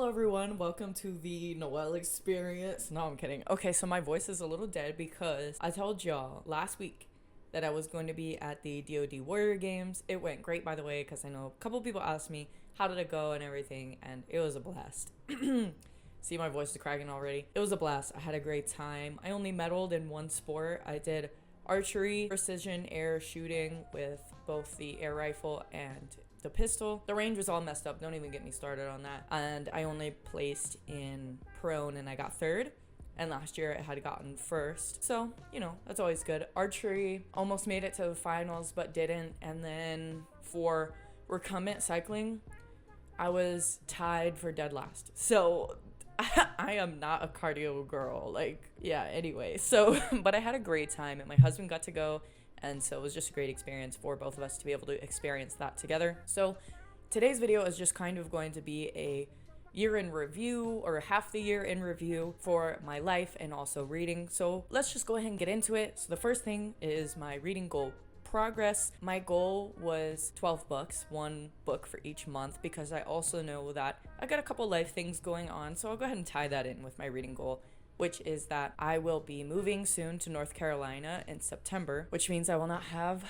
everyone, welcome to the Noel experience. No, I'm kidding. Okay, so my voice is a little dead because I told y'all last week that I was going to be at the DoD Warrior Games. It went great, by the way, because I know a couple people asked me how did it go and everything, and it was a blast. See, my voice is cracking already. It was a blast. I had a great time. I only medaled in one sport. I did archery, precision air shooting with both the air rifle and the pistol. The range was all messed up. Don't even get me started on that. And I only placed in prone and I got third. And last year I had gotten first. So, that's always good. Archery almost made it to the finals, but didn't. And then for recumbent cycling, I was tied for dead last. So I am not a cardio girl. Anyway. So, but I had a great time and my husband got to go. And so it was just a great experience for both of us to be able to experience that together. So today's video is just kind of going to be a year in review or half the year in review for my life and also reading. So let's just go ahead and get into it. So the first thing is my reading goal progress. My goal was 12 books, one book for each month, because I also know that I got a couple life things going on. So I'll go ahead and tie that in with my reading goal, which is that I will be moving soon to North Carolina in September, which means I will not have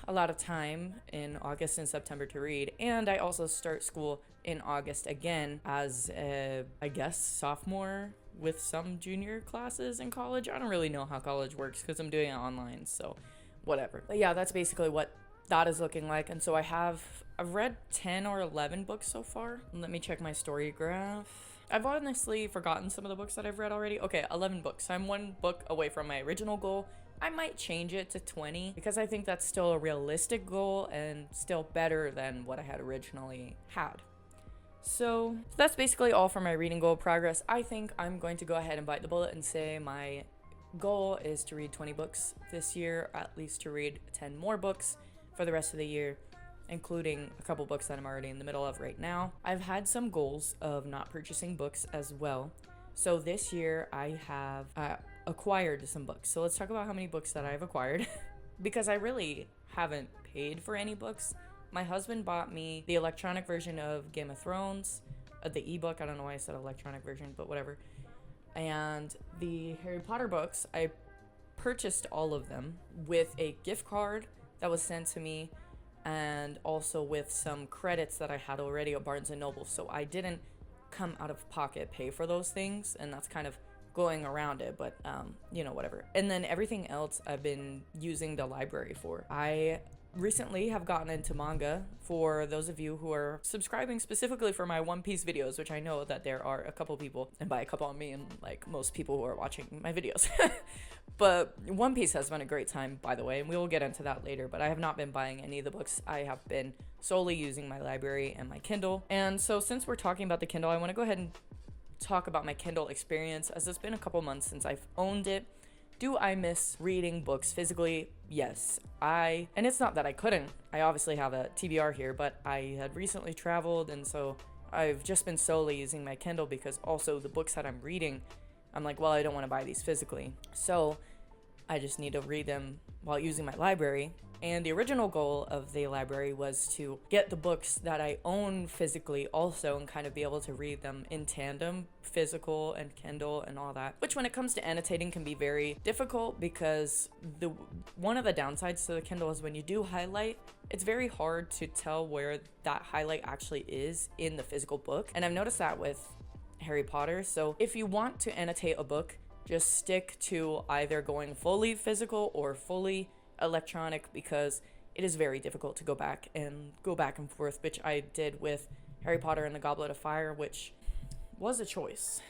a lot of time in August and September to read. And I also start school in August again as a, sophomore with some junior classes in college. I don't really know how college works because I'm doing it online, so whatever. But yeah, that's basically what that is looking like. And so I've read 10 or 11 books so far. Let me check my story graph. I've honestly forgotten some of the books that I've read already. Okay, 11 books. I'm one book away from my original goal. I might change it to 20 because I think that's still a realistic goal and still better than what I had originally had. So that's basically all for my reading goal progress. I think I'm going to go ahead and bite the bullet and say my goal is to read 20 books this year, at least to read 10 more books for the rest of the year, including a couple books that I'm already in the middle of right now. I've had some goals of not purchasing books as well. So this year I have acquired some books. So let's talk about how many books that I've acquired because I really haven't paid for any books. My husband bought me the electronic version of Game of Thrones, the ebook. I don't know why I said electronic version, but whatever. And the Harry Potter books, I purchased all of them with a gift card that was sent to me, and also with some credits that I had already at Barnes & Noble. So I didn't come out of pocket pay for those things, and that's kind of going around it, but whatever. And then everything else I've been using the library for. I recently have gotten into manga. For those of you who are subscribing specifically for my One Piece videos, which I know that there are a couple people, and by a couple I mean like most people who are watching my videos. But One Piece has been a great time, by the way, and we will get into that later, but I have not been buying any of the books. I have been solely using my library and my Kindle. And so since we're talking about the Kindle, I want to go ahead and talk about my Kindle experience, as it's been a couple months since I've owned it. Do I miss reading books physically? Yes. And it's not that I couldn't. I obviously have a TBR here, but I had recently traveled, and so I've just been solely using my Kindle because also the books that I'm reading, I'm like, well, I don't want to buy these physically. So I just need to read them while using my library. And the original goal of the library was to get the books that I own physically also and kind of be able to read them in tandem, physical and Kindle and all that, which when it comes to annotating can be very difficult because one of the downsides to the Kindle is when you do highlight, it's very hard to tell where that highlight actually is in the physical book. And I've noticed that with Harry Potter. So if you want to annotate a book, just stick to either going fully physical or fully electronic, because it is very difficult to go back and forth, which I did with Harry Potter and the Goblet of Fire, which was a choice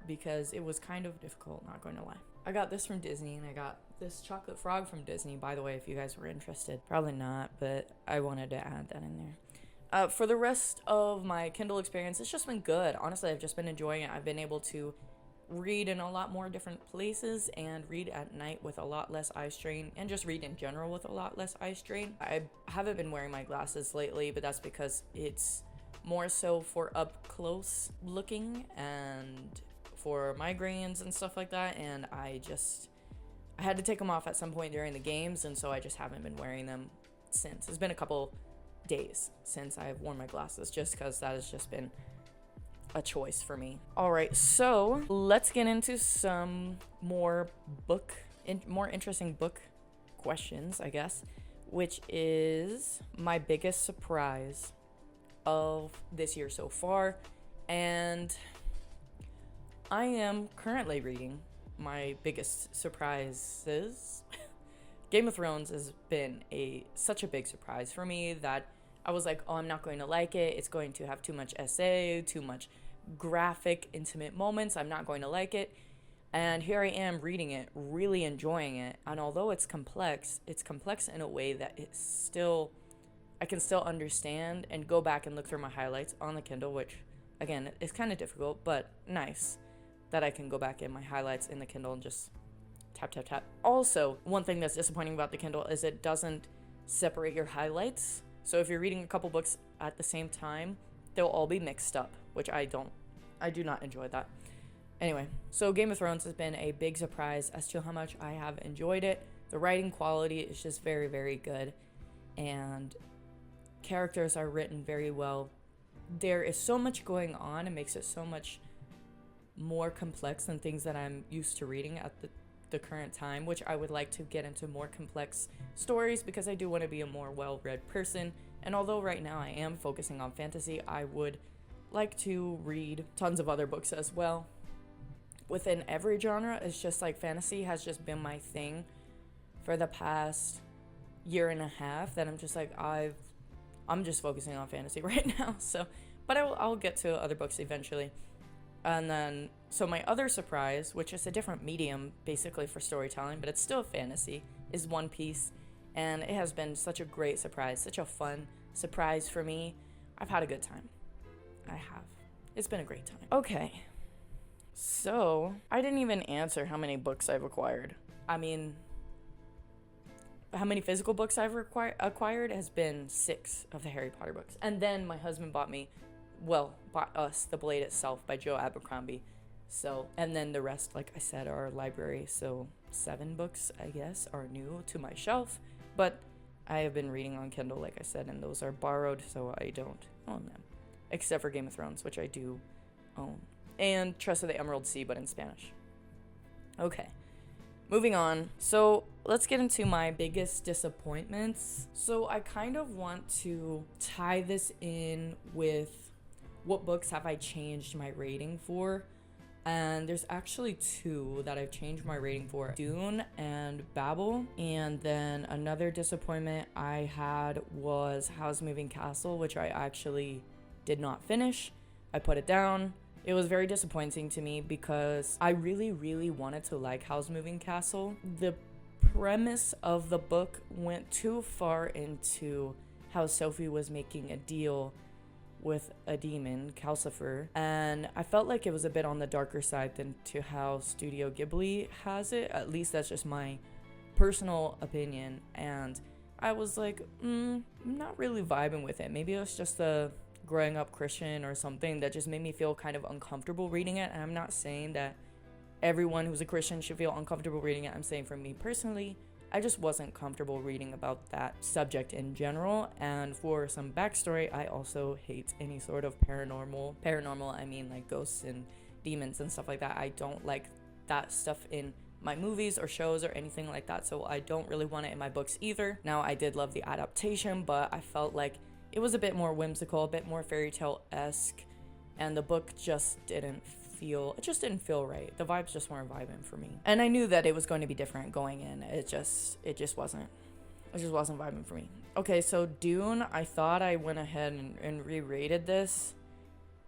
because it was kind of difficult, not going to lie. I got this from Disney, and I got this chocolate frog from Disney, by the way, if you guys were interested. Probably not, but I wanted to add that in there. For the rest of my Kindle experience, it's just been good. Honestly, I've just been enjoying it. I've been able to read in a lot more different places and read at night with a lot less eye strain, and just read in general with a lot less eye strain. I haven't been wearing my glasses lately, but that's because it's more so for up close looking and for migraines and stuff like that, and I had to take them off at some point during the games, and so I just haven't been wearing them since. It's been a couple days since I've worn my glasses, just because that has just been a choice for me. All right, so let's get into some more interesting book questions, I guess, which is my biggest surprise of this year so far. And I am currently reading my biggest surprises. Game of Thrones has been such a big surprise for me that I was like, oh, I'm not going to like it. It's going to have too much essay, too much graphic, intimate moments. I'm not going to like it. And here I am reading it, really enjoying it. And although it's complex in a way that I can still understand and go back and look through my highlights on the Kindle, which, again, is kind of difficult, but nice that I can go back in my highlights in the Kindle and just tap, tap, tap. Also, one thing that's disappointing about the Kindle is it doesn't separate your highlights. So if you're reading a couple books at the same time, they'll all be mixed up, which I do not enjoy that. Anyway, so Game of Thrones has been a big surprise as to how much I have enjoyed it. The writing quality is just very, very good, and characters are written very well. There is so much going on. It makes it so much more complex than things that I'm used to reading at the current time, which I would like to get into more complex stories because I do want to be a more well-read person. And although right now I am focusing on fantasy, I would like to read tons of other books as well. Within every genre, it's just like fantasy has just been my thing for the past year and a half that I'm just like, I'm just focusing on fantasy right now. So, but I'll get to other books eventually. And then, so my other surprise, which is a different medium basically for storytelling, but it's still fantasy, is One Piece. And it has been such a great surprise, such a fun surprise for me. I've had a good time. I have. It's been a great time. Okay. So, I didn't even answer how many books I've acquired. I mean, how many physical books I've acquired has been 6 of the Harry Potter books. And then my husband bought us The Blade Itself by Joe Abercrombie. So, and then the rest, like I said, are library. So 7 books, I guess, are new to my shelf. But I have been reading on Kindle, like I said, and those are borrowed, so I don't own them. Except for Game of Thrones, which I do own. And Trust of the Emerald Sea, but in Spanish. Okay. Moving on. So let's get into my biggest disappointments. So I kind of want to tie this in with what books have I changed my rating for. And there's actually 2 that I've changed my rating for. Dune and Babel. And then another disappointment I had was Howl's Moving Castle, which I actually did not finish. I put it down. It was very disappointing to me because I really, really wanted to like Howl's Moving Castle. The premise of the book went too far into how Sophie was making a deal with a demon, Calcifer, and I felt like it was a bit on the darker side than to how Studio Ghibli has it. At least that's just my personal opinion, and I was like, I'm not really vibing with it. Maybe it was just a growing up Christian or something that just made me feel kind of uncomfortable reading it. And I'm not saying that everyone who's a Christian should feel uncomfortable reading it. I'm saying for me personally, I just wasn't comfortable reading about that subject in general. And for some backstory, I also hate any sort of paranormal, I mean like ghosts and demons and stuff like that. I don't like that stuff in my movies or shows or anything like that, so I don't really want it in my books either. Now, I did love the adaptation, but I felt like it was a bit more whimsical, a bit more fairy tale-esque, and the book just didn't feel right. The vibes just weren't vibing for me. And I knew that it was going to be different going in. It just wasn't vibing for me. Okay, so Dune, I thought I went ahead and re-rated this,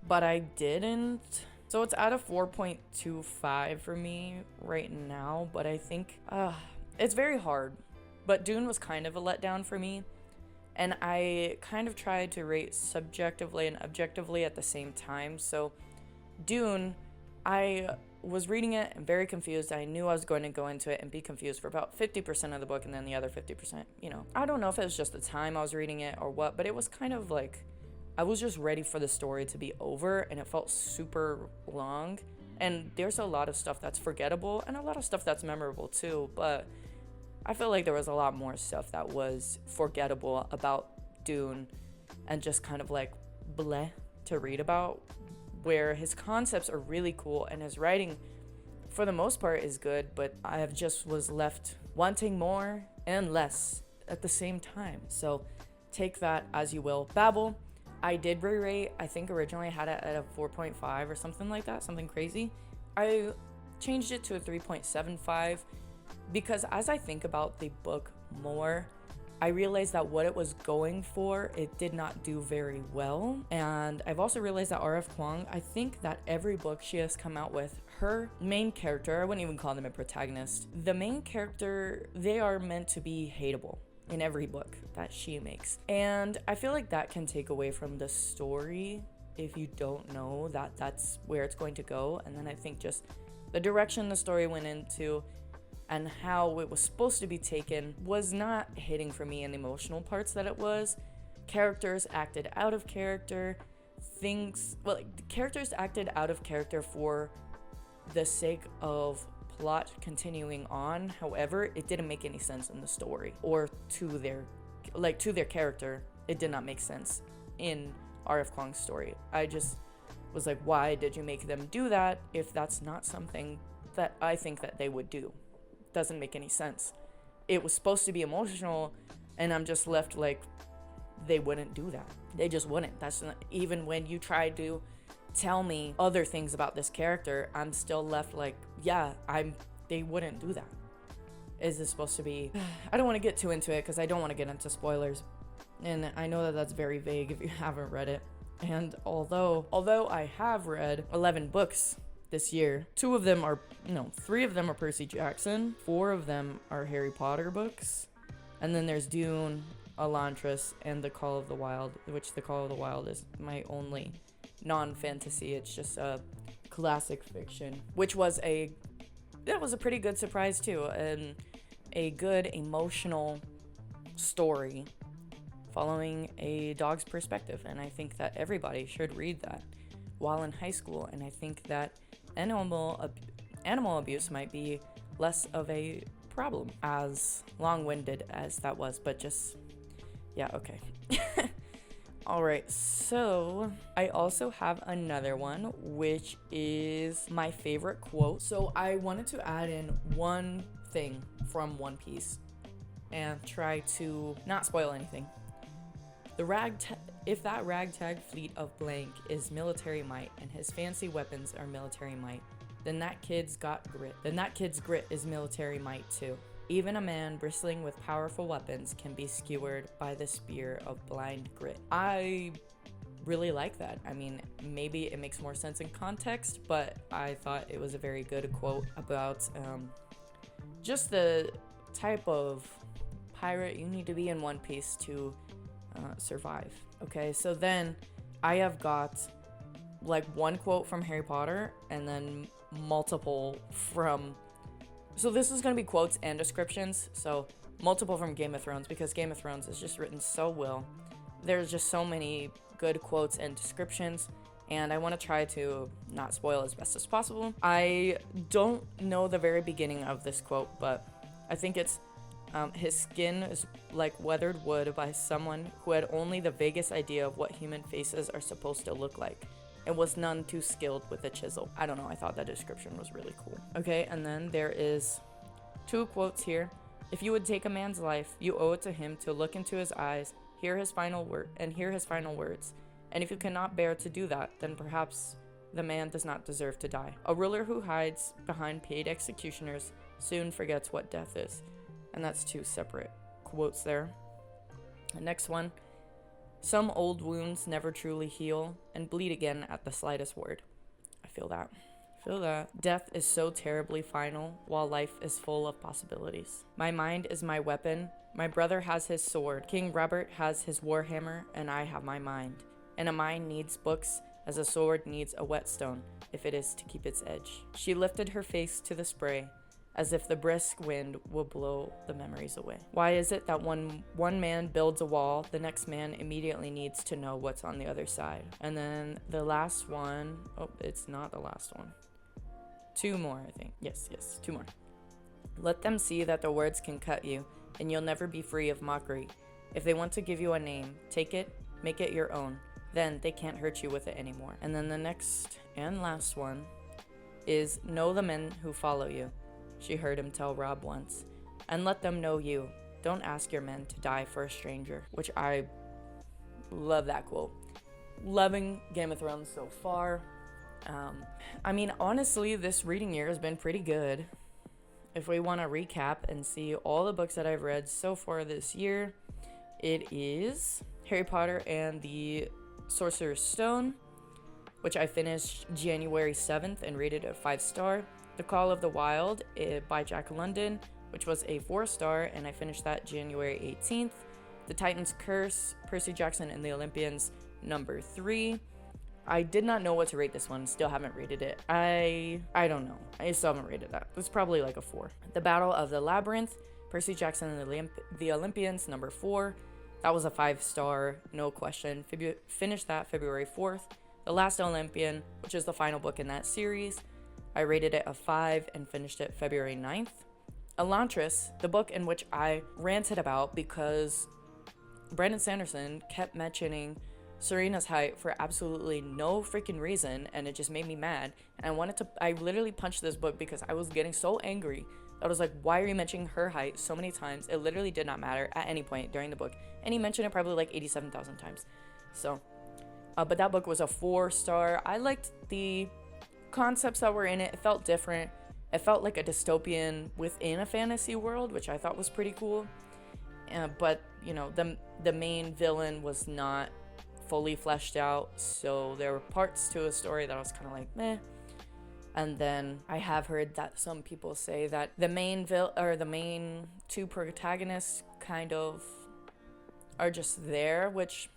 but I didn't. So it's at a 4.25 for me right now, but I think it's very hard. But Dune was kind of a letdown for me. And I kind of tried to rate subjectively and objectively at the same time. So Dune, I was reading it and very confused. I knew I was going to go into it and be confused for about 50% of the book, and then the other 50%, I don't know if it was just the time I was reading it or what, but it was kind of like I was just ready for the story to be over, and it felt super long. And there's a lot of stuff that's forgettable and a lot of stuff that's memorable too, but I feel like there was a lot more stuff that was forgettable about Dune and just kind of like bleh to read about. where his concepts are really cool and his writing for the most part is good, but I have just was left wanting more and less at the same time. So take that as you will. Babel, I did re-rate. I think originally I had it at a 4.5 or something like that, something crazy. I changed it to a 3.75 because as I think about the book more, I realized that what it was going for, it did not do very well. And I've also realized that R.F. Kuang, I think that every book she has come out with, her main character, I wouldn't even call them a protagonist, the main character, they are meant to be hateable in every book that she makes. And I feel like that can take away from the story if you don't know that that's where it's going to go. And then I think just the direction the story went into and how it was supposed to be taken was not hitting for me in the emotional parts that it was. Characters acted out of character. The characters acted out of character for the sake of plot continuing on. However, it didn't make any sense in the story or to their character. It did not make sense in R.F. Kuang's story. I just was like, why did you make them do that if that's not something that I think that they would do? Doesn't make any sense. It was supposed to be emotional, and I'm just left like, they wouldn't do that. They just wouldn't. That's not, even when you try to tell me other things about this character, I'm still left like, yeah, they wouldn't do that. Is this supposed to be? I don't want to get too into it because I don't want to get into spoilers, and I know that that's very vague if you haven't read it. And although I have read 11 books this year, 3 of them are Percy Jackson, 4 of them are Harry Potter books, and then there's Dune, Elantris, and The Call of the Wild, which The Call of the Wild is my only non-fantasy. It's just a classic fiction, which was a pretty good surprise too, and a good emotional story following a dog's perspective. And I think that everybody should read that while in high school, and I think that animal abuse might be less of a problem, as long-winded as that was, but just, yeah, okay. Alright, so I also have another one, which is my favorite quote. So I wanted to add in one thing from One Piece and try to not spoil anything. If that ragtag fleet of blank is military might and his fancy weapons are military might, then that kid's got grit. Then that kid's grit is military might too. Even a man bristling with powerful weapons can be skewered by the spear of blind grit. I really like that. I mean, maybe it makes more sense in context, but I thought it was a very good quote about just the type of pirate you need to be in One Piece to survive. Okay, so then I have got like one quote from Harry Potter and then multiple from, so this is going to be quotes and descriptions, so multiple from Game of Thrones, because Game of Thrones is just written so well. There's just so many good quotes and descriptions, and I want to try to not spoil as best as possible. I don't know the very beginning of this quote, but I think it's his skin is like weathered wood by someone who had only the vaguest idea of what human faces are supposed to look like and was none too skilled with a chisel. I don't know, I thought that description was really cool. Okay, and then there is 2 quotes here. If you would take a man's life, you owe it to him to look into his eyes, hear his final words. And if you cannot bear to do that, then perhaps the man does not deserve to die. A ruler who hides behind paid executioners soon forgets what death is. And that's 2 separate quotes there. The next one. Some old wounds never truly heal and bleed again at the slightest word. I feel that. Death is so terribly final, while life is full of possibilities. My mind is my weapon. My brother has his sword. King Robert has his warhammer, and I have my mind. And a mind needs books as a sword needs a whetstone, if it is to keep its edge. She lifted her face to the spray, as if the brisk wind will blow the memories away. Why is it that when one man builds a wall, the next man immediately needs to know what's on the other side? And then the last one, oh, it's not the last one. 2 more, I think. Yes, 2 more. Let them see that the words can cut you, and you'll never be free of mockery. If they want to give you a name, take it, make it your own. then they can't hurt you with it anymore. And then the next and last one is know the men who follow you, she heard him tell Rob once, and let them know you. Don't ask your men to die for a stranger, which I love that quote. Loving Game of Thrones so far. I mean, honestly, this reading year has been pretty good. If we want to recap and see all the books that I've read so far this year, it is Harry Potter and the Sorcerer's Stone, which I finished January 7th and rated a 5-star. The Call of the Wild by Jack London, which was a 4-star, and I finished that January 18th. The Titan's Curse, Percy Jackson and the Olympians, number 3. I did not know what to rate this one. Still haven't rated it. I don't know. I still haven't rated that. It's probably like a 4. The Battle of the Labyrinth, Percy Jackson and the Olympians, number 4. That was a 5-star, no question. Finished that February 4th. The Last Olympian, which is the final book in that series, I rated it a 5 and finished it February 9th. Elantris, the book in which I ranted about because Brandon Sanderson kept mentioning Serena's height for absolutely no freaking reason, and it just made me mad. And I literally punched this book because I was getting so angry. I was like, why are you mentioning her height so many times? It literally did not matter at any point during the book. And he mentioned it probably like 87,000 times. So, but that book was a 4-star. I liked the concepts that were in it. It felt different. It felt like a dystopian within a fantasy world, which I thought was pretty cool. But, you know, the main villain was not fully fleshed out, so there were parts to a story that I was kind of like, meh. And then I have heard that some people say that the main two protagonists kind of are just there, which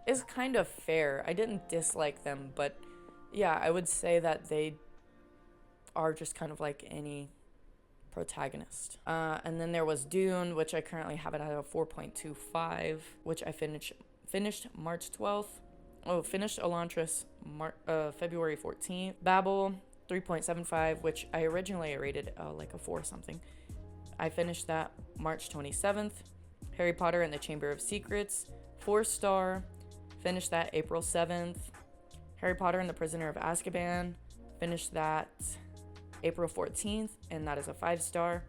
is kind of fair. I didn't dislike them, but yeah, I would say that they are just kind of like any protagonist. And then there was Dune, which I currently have it at a 4.25, which I finished March 12th. Finished Elantris February 14th. Babel, 3.75, which I originally rated like a 4 something. I finished that March 27th. Harry Potter and the Chamber of Secrets, 4-star. Finished that April 7th. Harry Potter and the Prisoner of Azkaban, finished that April 14th, and that is a 5-star.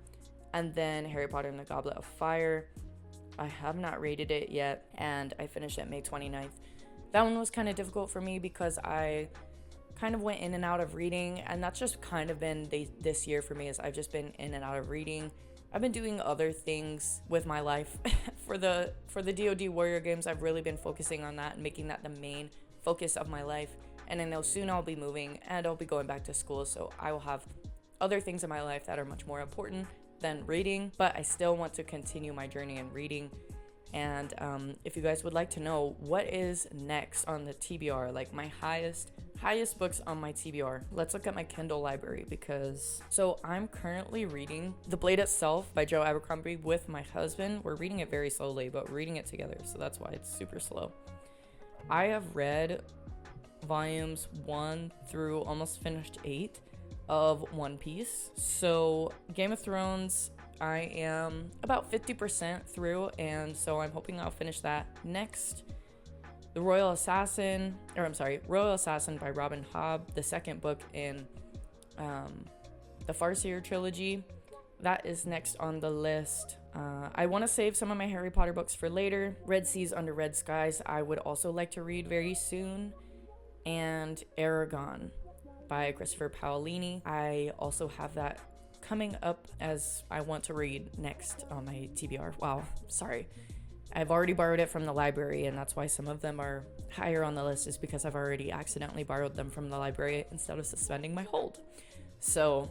And then Harry Potter and the Goblet of Fire, I have not rated it yet, and I finished it May 29th. That one was kind of difficult for me because I kind of went in and out of reading, and that's just kind of been this year for me, is I've just been in and out of reading. I've been doing other things with my life. For the DoD Warrior games, I've really been focusing on that and making that the main focus of my life. And I know soon I'll be moving and I'll be going back to school, so I will have other things in my life that are much more important than reading, but I still want to continue my journey in reading. And if you guys would like to know what is next on the TBR, like my highest books on my TBR, let's look at my Kindle library, so I'm currently reading The Blade Itself by Joe Abercrombie with my husband. We're reading it very slowly, but we're reading it together, so that's why it's super slow. I have read volumes 1 through almost finished 8 of One Piece. So Game of Thrones, I am about 50% through, and so I'm hoping I'll finish that next. The Royal Assassin by Robin Hobb, the second book in the Farseer trilogy. That is next on the list. I want to save some of my Harry Potter books for later. Red Seas Under Red Skies, I would also like to read very soon. And Aragon by Christopher Paolini. I also have that coming up as I want to read next on my TBR. Wow, sorry. I've already borrowed it from the library, and that's why some of them are higher on the list, is because I've already accidentally borrowed them from the library instead of suspending my hold. So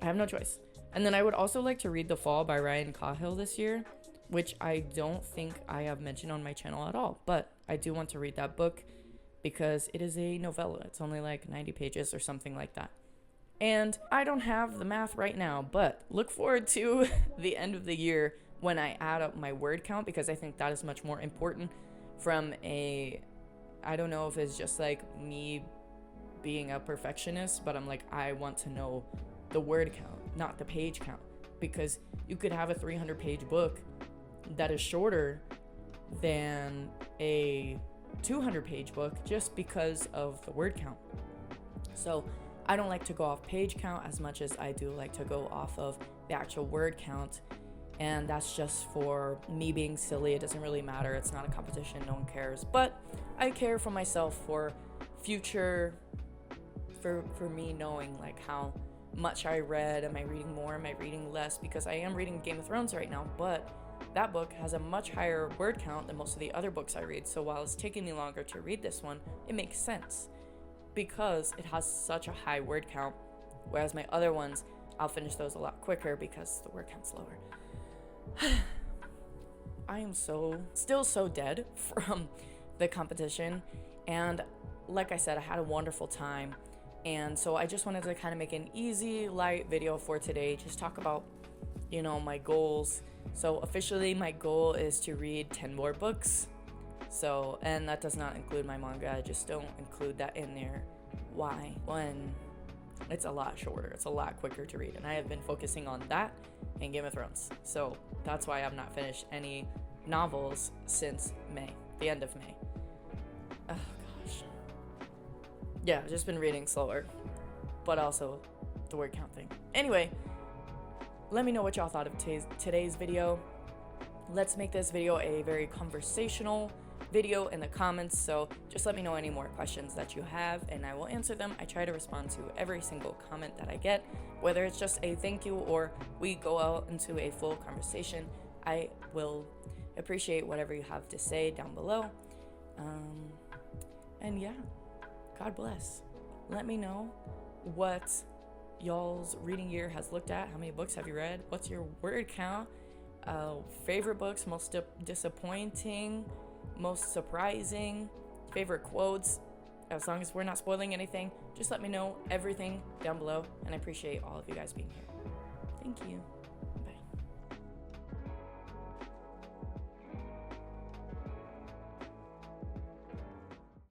I have no choice. And then I would also like to read The Fall by Ryan Cahill this year, which I don't think I have mentioned on my channel at all, but I do want to read that book because it is a novella. It's only like 90 pages or something like that. And I don't have the math right now, but look forward to the end of the year when I add up my word count, because I think that is much more important from I don't know if it's just like me being a perfectionist, but I'm like, I want to know the word count, not the page count, because you could have a 300-page book that is shorter than a 200-page book just because of the word count. So I don't like to go off page count as much as I do like to go off of the actual word count. And that's just for me being silly. It doesn't really matter. It's not a competition. No one cares. But I care for myself for future, for me knowing like how much I read. Am I reading more? Am I reading less? Because I am reading Game of Thrones right now, but that book has a much higher word count than most of the other books I read. So while it's taking me longer to read this one, it makes sense because it has such a high word count. Whereas my other ones, I'll finish those a lot quicker because the word count's lower. I am still so dead from the competition, and like I said, I had a wonderful time, and so I just wanted to kind of make an easy, light video for today, just talk about, my goals. So officially my goal is to read 10 more books, and that does not include my manga. I just don't include that in there. Why? When it's a lot shorter, it's a lot quicker to read, and I have been focusing on that and Game of Thrones. So that's why I've not finished any novels since May, the end of May. Oh gosh. Yeah, I've just been reading slower, but also the word count thing. Anyway, let me know what y'all thought of today's video. Let's make this video a very conversational video in the comments, so just let me know any more questions that you have and I will answer them. I try to respond to every single comment that I get, whether it's just a thank you or we go out into a full conversation. I will appreciate whatever you have to say down below. And yeah, God bless. Let me know what y'all's reading year has looked at. How many books have you read? What's your word count? Favorite books, most disappointing, most surprising, favorite quotes. As long as we're not spoiling anything, just let me know everything down below, and I appreciate all of you guys being here. Thank you.